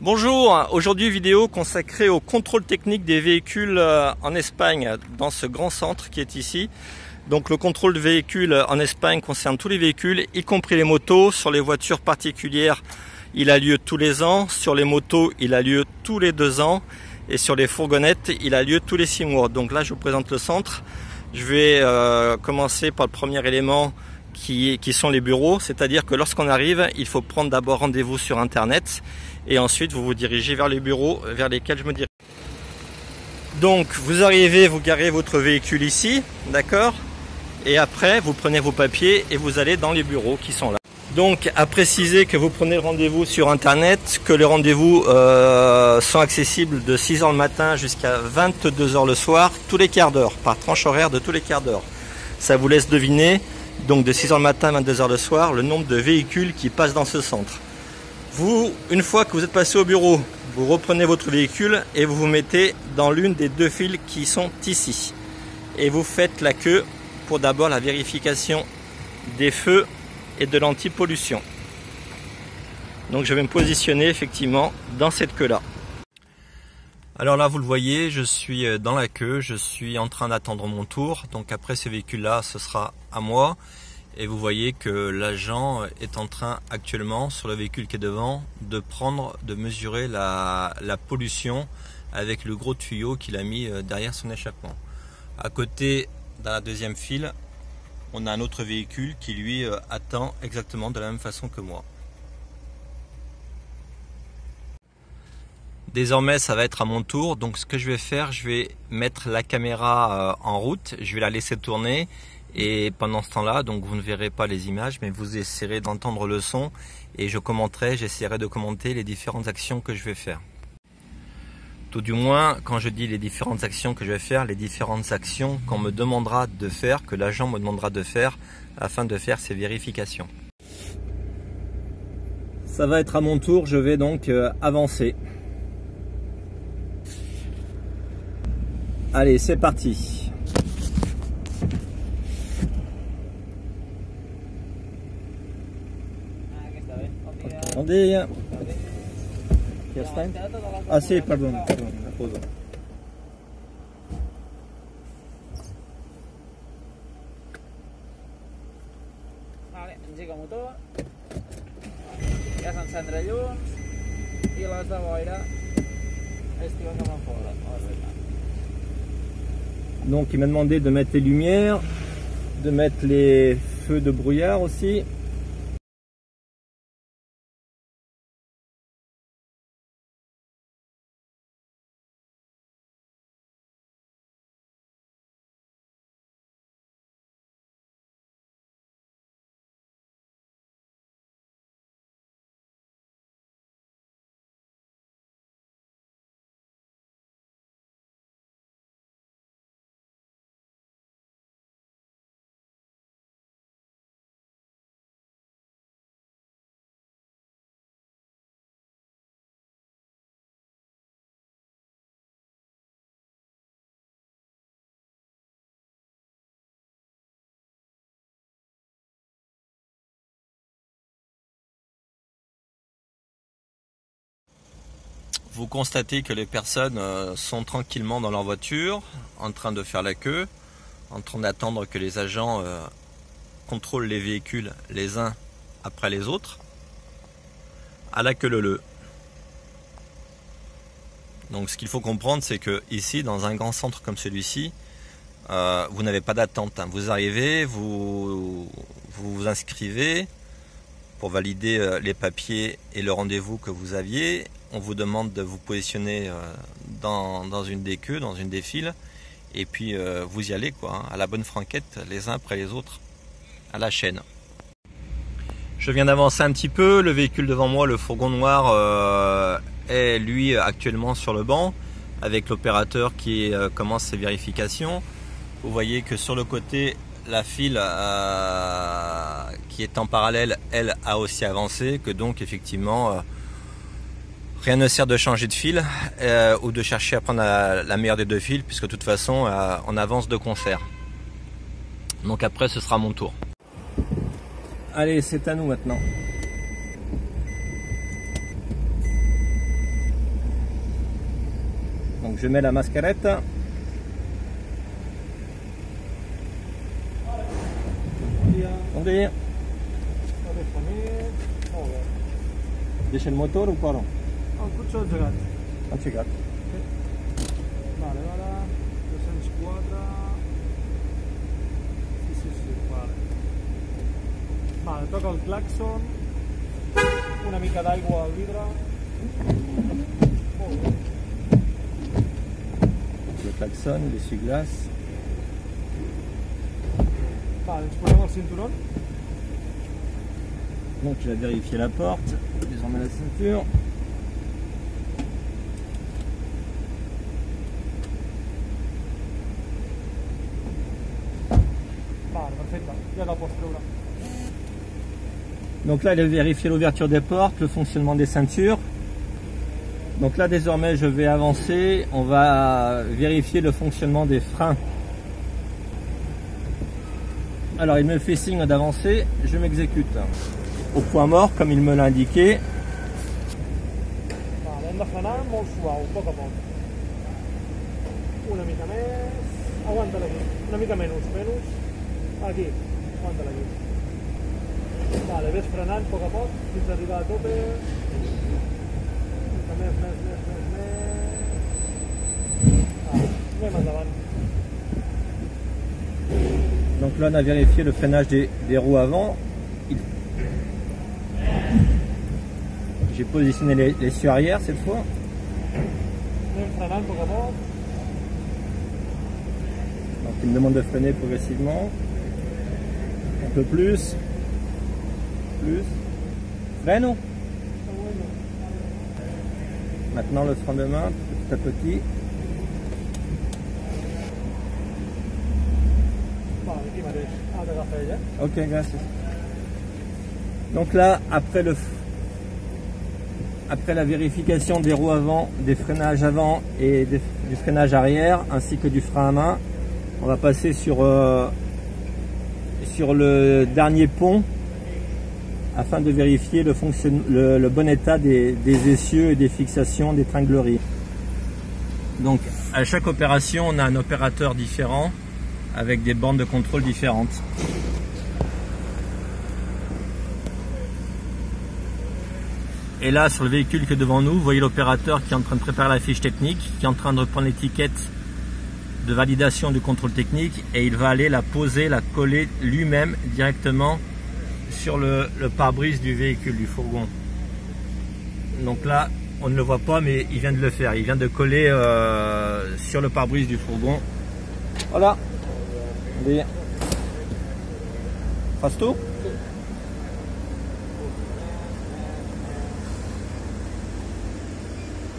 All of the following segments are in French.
Bonjour, aujourd'hui vidéo consacrée au contrôle technique des véhicules en Espagne, dans ce grand centre qui est ici. Donc le contrôle de véhicules en Espagne concerne tous les véhicules, y compris les motos. Sur les voitures particulières, il a lieu tous les ans. Sur les motos, il a lieu tous les 2 ans. Et sur les fourgonnettes, il a lieu tous les 6 mois. Donc là, je vous présente le centre. Je vais commencer par le premier élément qui sont les bureaux. C'est-à-dire que lorsqu'on arrive, il faut prendre d'abord rendez-vous sur Internet. Et ensuite vous vous dirigez vers les bureaux vers lesquels je me dirige. Donc vous arrivez, vous garez votre véhicule ici, d'accord? Et après vous prenez vos papiers et vous allez dans les bureaux qui sont là. Donc à préciser que vous prenez le rendez-vous sur Internet, que les rendez-vous sont accessibles de 6 h le matin jusqu'à 22 h le soir, tous les quarts d'heure, par tranche horaire de tous les quarts d'heure. Ça vous laisse deviner, donc de 6 h le matin à 22 h le soir, le nombre de véhicules qui passent dans ce centre. Vous, une fois que vous êtes passé au bureau, vous reprenez votre véhicule et vous vous mettez dans l'une des 2 files qui sont ici. Et vous faites la queue pour d'abord la vérification des feux et de l'anti-pollution. Donc je vais me positionner effectivement dans cette queue-là. Alors là, vous le voyez, je suis dans la queue, je suis en train d'attendre mon tour. Donc après ce véhicule-là, ce sera à moi. Et vous voyez que l'agent est en train actuellement, sur le véhicule qui est devant, de mesurer la pollution avec le gros tuyau qu'il a mis derrière son échappement. À côté, dans la 2e file, on a un autre véhicule qui lui attend exactement de la même façon que moi. Désormais, ça va être à mon tour. Donc ce que je vais faire, je vais mettre la caméra en route, je vais la laisser tourner. Et pendant ce temps-là, donc vous ne verrez pas les images, mais vous essaierez d'entendre le son et j'essaierai de commenter les différentes actions que je vais faire. Tout du moins, quand je dis les différentes actions que je vais faire, les différentes actions qu'on me demandera de faire, que l'agent me demandera de faire afin de faire ces vérifications. Ça va être à mon tour, je vais donc avancer. Allez, c'est parti. Attendez. Ah si, pardon, la pause. Vale, engega el motor, ja s'encendrà llums i les de boira estiven cap a fora. Donc il m'a demandé de mettre les lumières, de mettre les feux de brouillard aussi. Vous constatez que les personnes sont tranquillement dans leur voiture, en train de faire la queue, en train d'attendre que les agents contrôlent les véhicules les uns après les autres, à la queue leu-leu. Donc ce qu'il faut comprendre, c'est que ici, dans un grand centre comme celui-ci, vous n'avez pas d'attente. Vous arrivez, vous vous inscrivez pour valider les papiers et le rendez-vous que vous aviez. On vous demande de vous positionner dans une des queues, dans une des files, et puis vous y allez quoi, à la bonne franquette, les uns après les autres, à la chaîne. Je viens d'avancer un petit peu, le véhicule devant moi, le fourgon noir, est lui actuellement sur le banc, avec l'opérateur qui commence ses vérifications. Vous voyez que sur le côté, la file qui est en parallèle, elle a aussi avancé, que donc effectivement rien ne sert de changer de file ou de chercher à prendre la meilleure des 2 files, puisque de toute façon on avance de concert. Donc après ce sera mon tour. Allez, c'est à nous maintenant. je mets la mascarette. Bon dia. Deixa il motor o però? El cotxe engegat. Engegat. Vale, vale. 204. Sí, vale. Vale, toca el claxon. Una mica d'aigua al vidre. Molt bé. Le klaxon, l'essuie-glace. Vale, ens posem el cinturon. Donc je vais vérifier la porte, désormais la ceinture. Vale, perfecte. Ja te'l pots treure. Donc là, il a vérifié l'ouverture des portes, le fonctionnement des ceintures. Donc là, désormais, je vais avancer. On va vérifier le fonctionnement des freins. Alors, il me fait signe d'avancer. Je m'exécute. Au point mort, comme il me l'a indiqué. Vale, hem de frenar molt suau, a poc a poc. Una mica més. Aguanta-la aquí. Una mica menys. Aquí. Aguanta-la aquí. Vale, ves frenant a poc fins a arribar a tope. Més. Anem endavant. Donc là, on a vérifié le freinage des roues avant. J'ai positionné les cieux arrière cette fois. Anem frenant a poc. Donc il me demande de freiner progressivement. Un peu plus. Freno. Maintenant le frein de main, petit à petit. Vale, aquí mateix. Ha d'agafar ella. Ok, merci. Donc là, après la vérification des roues avant, des freinages avant et du freinage arrière, ainsi que du frein à main, on va passer sur le dernier pont afin de vérifier le bon état des essieux et des fixations des tringleries. Donc à chaque opération, on a un opérateur différent avec des bandes de contrôle différentes. Et là, sur le véhicule qui est devant nous, vous voyez l'opérateur qui est en train de préparer la fiche technique, qui est en train de reprendre l'étiquette de validation du contrôle technique, et il va aller la poser, la coller lui-même directement sur le pare-brise du véhicule, du fourgon. Donc là, on ne le voit pas, mais il vient de le faire. Il vient de coller sur le pare-brise du fourgon. Voilà. Bien. Fasto?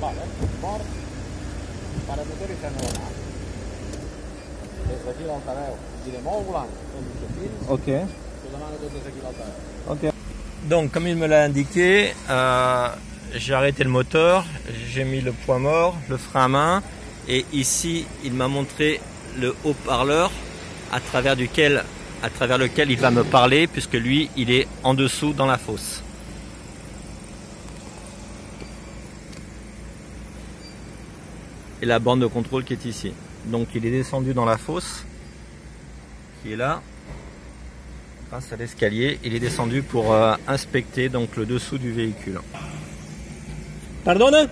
Vale, mort. Paramotor i freno de mà. Des d'aquí l'altaveu. Direm molt volant. Ok. T'ho demano tot des d'aquí l'altaveu. Ok. Donc, comme il me l'a indiqué, j'ai arrêté le moteur, j'ai mis le point mort, le frein à main, et ici, il m'a montré le haut-parleur à travers lequel il va me parler, puisque lui, il est en dessous dans la fosse. Et la bande de contrôle qui est ici. Donc il est descendu dans la fosse, qui est là, grâce à l'escalier. Il est descendu pour inspecter donc le dessous du véhicule. Pardonne?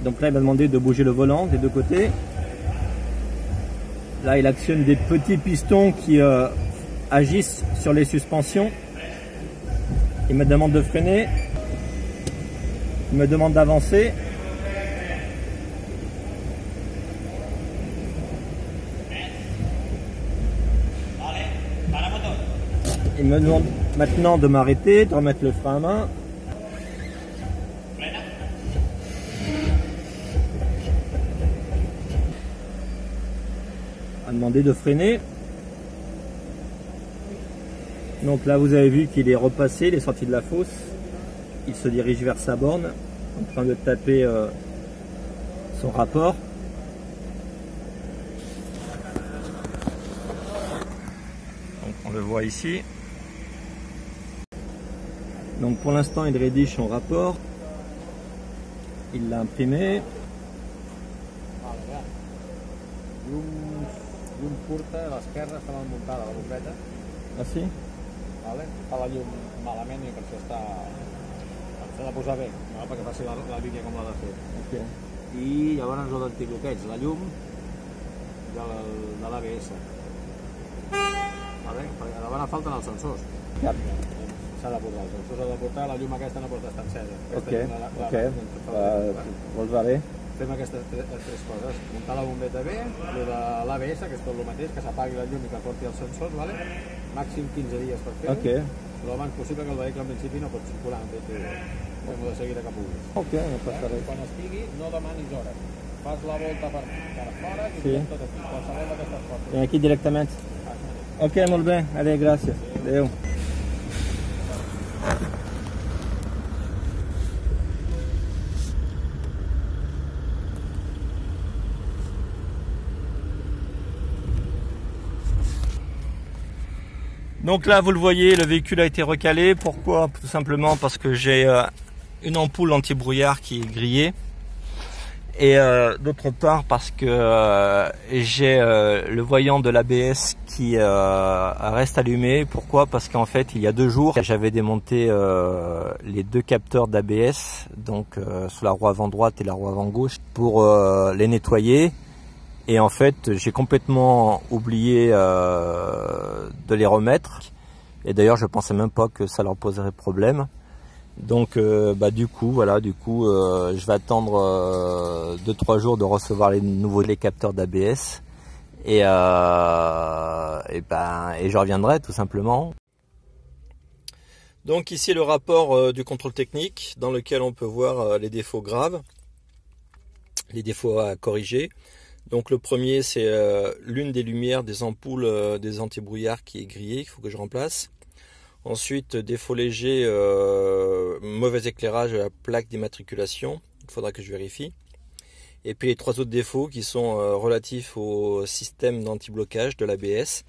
Donc là, il m'a demandé de bouger le volant des deux côtés. Là, il actionne des petits pistons qui agissent sur les suspensions. Il me demande de freiner. Il me demande d'avancer. Il me demande maintenant de m'arrêter, de remettre le frein à main. A demandé de freiner. Donc là, vous avez vu qu'il est repassé, il est sorti de la fosse. Il se dirige vers sa borne, en train de taper son rapport. Donc on le voit ici. Donc pour l'instant il rédige son rapport. Il l'a imprimé. Llum curta, a l'esquerra està mal muntada la bombeta. Ah sí? Vale? Fa la llum malament i per això està... s'ha de posar bé, no? Perquè faci la línia com l'ha de fer. Okay. I llavors el d'antibloqueig, la llum de l'ABS. Vale? Perquè llavors falten els sensors. S'ha de portar, els sensors s'ha de portar, la llum aquesta no pot estar encesa. Doncs va bé. Fem aquestes tres coses, muntar la bombeta bé, el de l'ABS, que és tot el mateix, que s'apagui la llum i que porti els sensors, vale? Màxim 15 dies per fer-ho, però el abans possible, que el vehicle en principi no pot circular, fem-ho de seguida que puguis. No passa res. Quan estigui, no demanis hores, fas la volta per fora i fem tot aquí, qualsevol d'aquestes coses. Aquí directament? Ok, molt bé, adéu, gràcies. Adéu. Donc là, vous le voyez, le véhicule a été recalé. Pourquoi? Tout simplement parce que j'ai une ampoule anti-brouillard qui est grillée. Et d'autre part parce que j'ai le voyant de l'ABS qui reste allumé. Pourquoi? Parce qu'en fait, il y a 2 jours, j'avais démonté les 2 capteurs d'ABS, donc sur la roue avant droite et la roue avant gauche, pour les nettoyer. Et en fait, j'ai complètement oublié de les remettre. Et d'ailleurs, je pensais même pas que ça leur poserait problème. Donc, du coup, je vais attendre 2-3 jours de recevoir les capteurs d'ABS. Et je reviendrai tout simplement. Donc ici le rapport du contrôle technique dans lequel on peut voir les défauts graves, les défauts à corriger. Donc le premier, c'est l'une des lumières des ampoules des antibrouillards qui est grillée, qu'il faut que je remplace. Ensuite, défaut léger, mauvais éclairage de la plaque d'immatriculation, il faudra que je vérifie. Et puis les 3 autres défauts qui sont relatifs au système d'anti-blocage de l'ABS,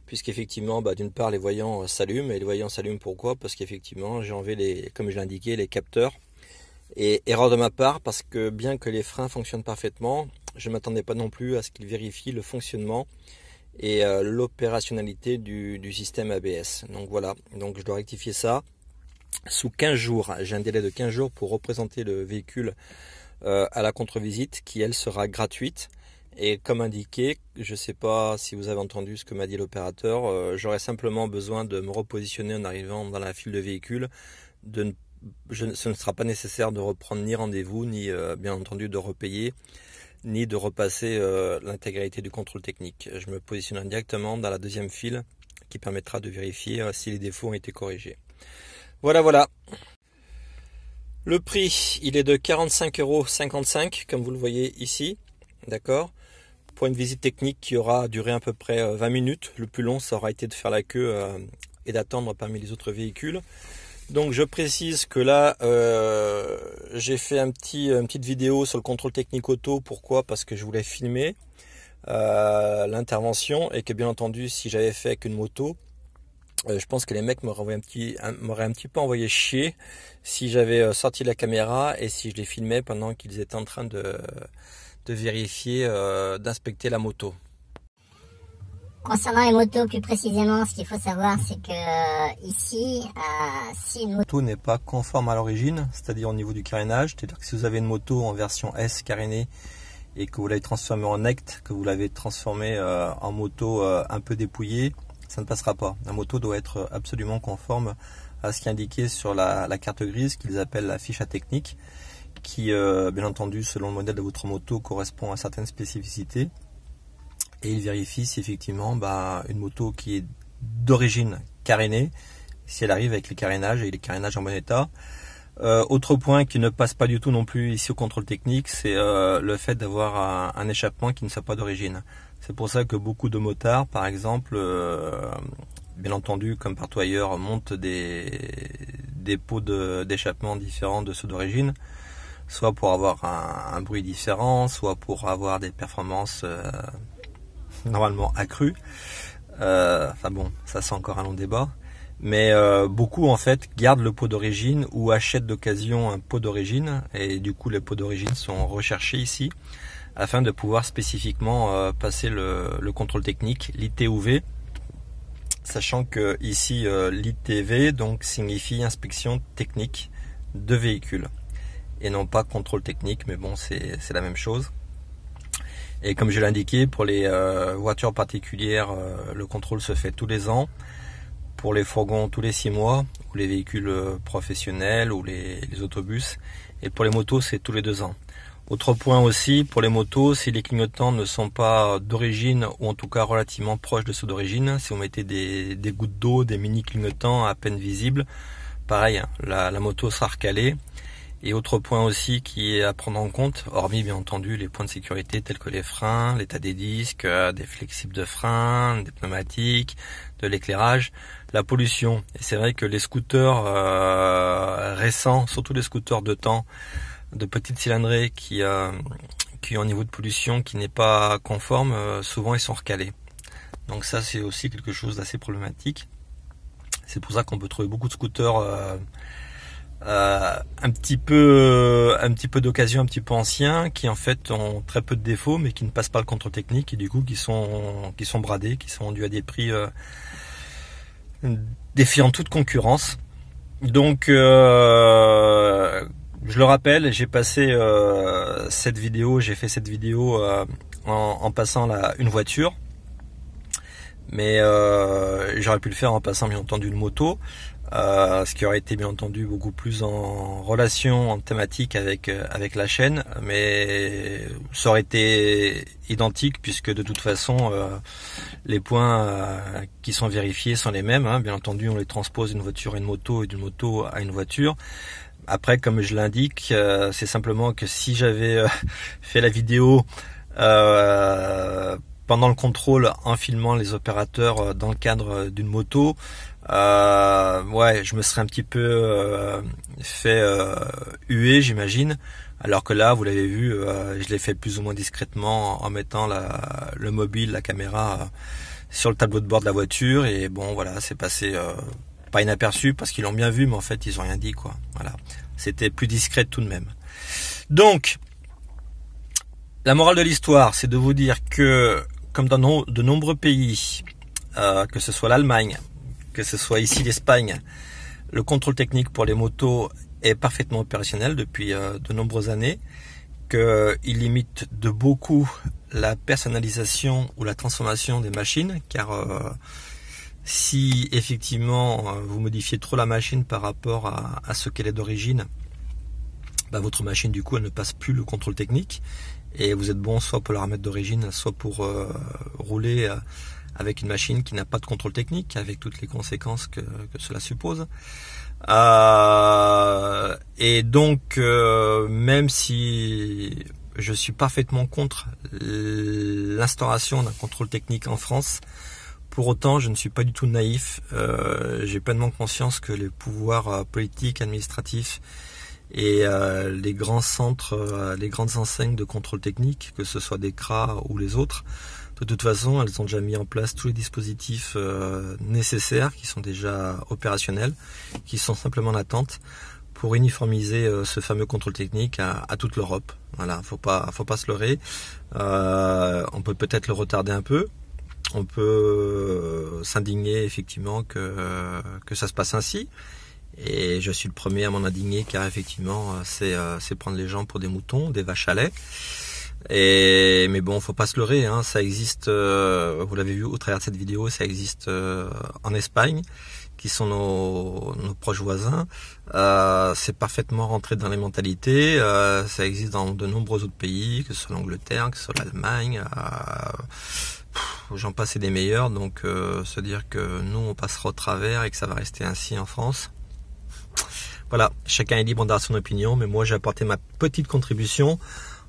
puisqu'effectivement, d'une part, les voyants s'allument. Et les voyants s'allument pourquoi? Parce qu'effectivement, j'ai enlevé, comme je l'ai indiqué, les capteurs. Et erreur de ma part, parce que bien que les freins fonctionnent parfaitement, je ne m'attendais pas non plus à ce qu'ils vérifient le fonctionnement et l'opérationnalité du système ABS. Donc voilà, donc je dois rectifier ça sous 15 jours. J'ai un délai de 15 jours pour représenter le véhicule à la contre-visite qui, elle, sera gratuite. Et comme indiqué, je ne sais pas si vous avez entendu ce que m'a dit l'opérateur, j'aurai simplement besoin de me repositionner en arrivant dans la file de véhicule. Ce ne sera pas nécessaire de reprendre ni rendez-vous, ni bien entendu de repayer, ni de repasser l'intégralité du contrôle technique. Je me positionnerai directement dans la deuxième file qui permettra de vérifier si les défauts ont été corrigés. Voilà. Le prix, il est de 45,55 € comme vous le voyez ici. D'accord? Pour une visite technique qui aura duré à peu près 20 minutes. Le plus long, ça aura été de faire la queue et d'attendre parmi les autres véhicules. Donc je précise que là, j'ai fait une petite vidéo sur le contrôle technique auto. Pourquoi? Parce que je voulais filmer l'intervention et que bien entendu, si j'avais fait avec une moto, je pense que les mecs m'auraient un petit peu envoyé chier si j'avais sorti la caméra et si je les filmais pendant qu'ils étaient en train de vérifier, d'inspecter la moto. Concernant les motos plus précisément, ce qu'il faut savoir, c'est que ici, si une moto n'est pas conforme à l'origine, c'est-à-dire au niveau du carénage, c'est-à-dire que si vous avez une moto en version S carénée et que vous l'avez transformée en NECT, que vous l'avez transformée en moto un peu dépouillée, ça ne passera pas. La moto doit être absolument conforme à ce qui est indiqué sur la carte grise qu'ils appellent la fiche à technique, qui, bien entendu, selon le modèle de votre moto, correspond à certaines spécificités. Et il vérifie si effectivement une moto qui est d'origine carénée, si elle arrive avec les carénages et les carénages en bon état. Autre point qui ne passe pas du tout non plus ici au contrôle technique, c'est le fait d'avoir un échappement qui ne soit pas d'origine. C'est pour ça que beaucoup de motards, par exemple, bien entendu, comme partout ailleurs, montent des pots d'échappement différents de ceux d'origine. soit pour avoir un bruit différent, soit pour avoir des performances normalement accrues. Enfin bon, ça c'est encore un long débat. Mais beaucoup en fait gardent le pot d'origine ou achètent d'occasion un pot d'origine, et du coup les pots d'origine sont recherchés ici afin de pouvoir spécifiquement passer le contrôle technique, l'ITUV, sachant que ici l'ITV donc signifie inspection technique de véhicule et non pas contrôle technique, mais bon c'est la même chose. Et comme je l'ai indiqué, pour les voitures particulières, le contrôle se fait tous les ans. Pour les fourgons tous les 6 mois, ou les véhicules professionnels ou les autobus. Et pour les motos, c'est tous les 2 ans. Autre point aussi, pour les motos, si les clignotants ne sont pas d'origine, ou en tout cas relativement proches de ceux d'origine, si vous mettez des gouttes d'eau, des mini clignotants à peine visibles, pareil, la moto sera recalée. Et autre point aussi qui est à prendre en compte, hormis bien entendu les points de sécurité tels que les freins, l'état des disques, des flexibles de freins, des pneumatiques, de l'éclairage, la pollution. Et c'est vrai que les scooters récents, surtout les scooters de temps, de petite cylindrée qui ont un niveau de pollution qui n'est pas conforme, souvent ils sont recalés. Donc ça c'est aussi quelque chose d'assez problématique. C'est pour ça qu'on peut trouver beaucoup de scooters un petit peu d'occasion, un petit peu anciens, qui en fait ont très peu de défauts mais qui ne passent pas le contrôle technique et du coup qui sont bradés, qui sont vendus à des prix défiant toute concurrence. Donc je le rappelle, j'ai fait cette vidéo en passant une voiture, mais j'aurais pu le faire en passant bien entendu une moto. Ce qui aurait été bien entendu beaucoup plus en relation, en thématique avec la chaîne, mais ça aurait été identique puisque de toute façon les points qui sont vérifiés sont les mêmes, hein. Bien entendu on les transpose d'une voiture à une moto et d'une moto à une voiture. Après, comme je l'indique, c'est simplement que si j'avais fait la vidéo pendant le contrôle en filmant les opérateurs dans le cadre d'une moto, ouais, je me serais un petit peu fait huer, j'imagine. Alors que là, vous l'avez vu, je l'ai fait plus ou moins discrètement en mettant le mobile, la caméra sur le tableau de bord de la voiture. Et bon, voilà, c'est passé pas inaperçu parce qu'ils l'ont bien vu, mais en fait, ils ont rien dit, quoi. Voilà, c'était plus discret tout de même. Donc, la morale de l'histoire, c'est de vous dire que, comme dans de nombreux pays, que ce soit l'Allemagne, que ce soit ici l'Espagne, le contrôle technique pour les motos est parfaitement opérationnel depuis de nombreuses années, qu'il limite de beaucoup la personnalisation ou la transformation des machines, car si effectivement vous modifiez trop la machine par rapport à ce qu'elle est d'origine, bah, votre machine du coup elle ne passe plus le contrôle technique et vous êtes bon soit pour la remettre d'origine, soit pour rouler avec une machine qui n'a pas de contrôle technique, avec toutes les conséquences que cela suppose. Et donc, même si je suis parfaitement contre l'instauration d'un contrôle technique en France, pour autant, je ne suis pas du tout naïf. J'ai pleinement conscience que les pouvoirs politiques, administratifs et les grands centres, les grandes enseignes de contrôle technique, que ce soit des CRA ou les autres, de toute façon, elles ont déjà mis en place tous les dispositifs nécessaires, qui sont déjà opérationnels, qui sont simplement en attente pour uniformiser ce fameux contrôle technique à toute l'Europe. Voilà, faut pas se leurrer. On peut peut-être le retarder un peu. On peut s'indigner effectivement que ça se passe ainsi. Et je suis le premier à m'en indigner, car effectivement, c'est prendre les gens pour des moutons, des vaches à lait. Mais bon, faut pas se leurrer, hein, ça existe, vous l'avez vu au travers de cette vidéo, ça existe en Espagne, qui sont nos proches voisins. C'est parfaitement rentré dans les mentalités, ça existe dans de nombreux autres pays, que ce soit l'Angleterre, que ce soit l'Allemagne, j'en passe et des meilleurs. Donc se dire que nous on passera au travers et que ça va rester ainsi en France, voilà, chacun est libre d'avoir son opinion, mais moi j'ai apporté ma petite contribution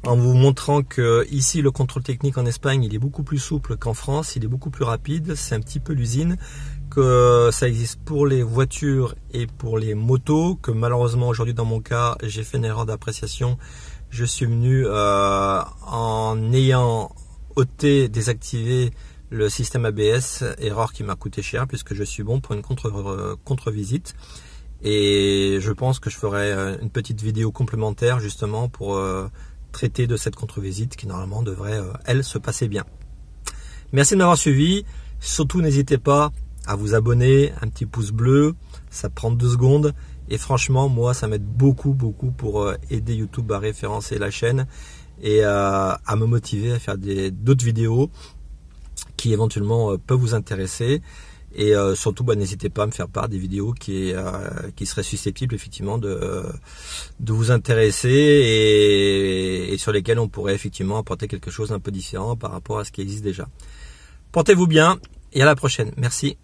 en vous montrant que ici le contrôle technique en Espagne il est beaucoup plus souple qu'en France, il est beaucoup plus rapide, c'est un petit peu l'usine, que ça existe pour les voitures et pour les motos, que malheureusement aujourd'hui dans mon cas j'ai fait une erreur d'appréciation. Je suis venu en ayant ôté, désactivé le système ABS, erreur qui m'a coûté cher puisque je suis bon pour une contre-visite. Et je pense que je ferai une petite vidéo complémentaire justement pour traiter de cette contre-visite qui normalement devrait, elle, se passer bien. Merci de m'avoir suivi. Surtout n'hésitez pas à vous abonner, un petit pouce bleu, ça prend 2 secondes. Et franchement, moi, ça m'aide beaucoup pour aider YouTube à référencer la chaîne et à me motiver à faire d'autres vidéos qui éventuellement peuvent vous intéresser. Et surtout, n'hésitez pas à me faire part des vidéos qui seraient susceptibles effectivement de vous intéresser et sur lesquelles on pourrait effectivement apporter quelque chose d'un peu différent par rapport à ce qui existe déjà. Portez-vous bien et à la prochaine. Merci.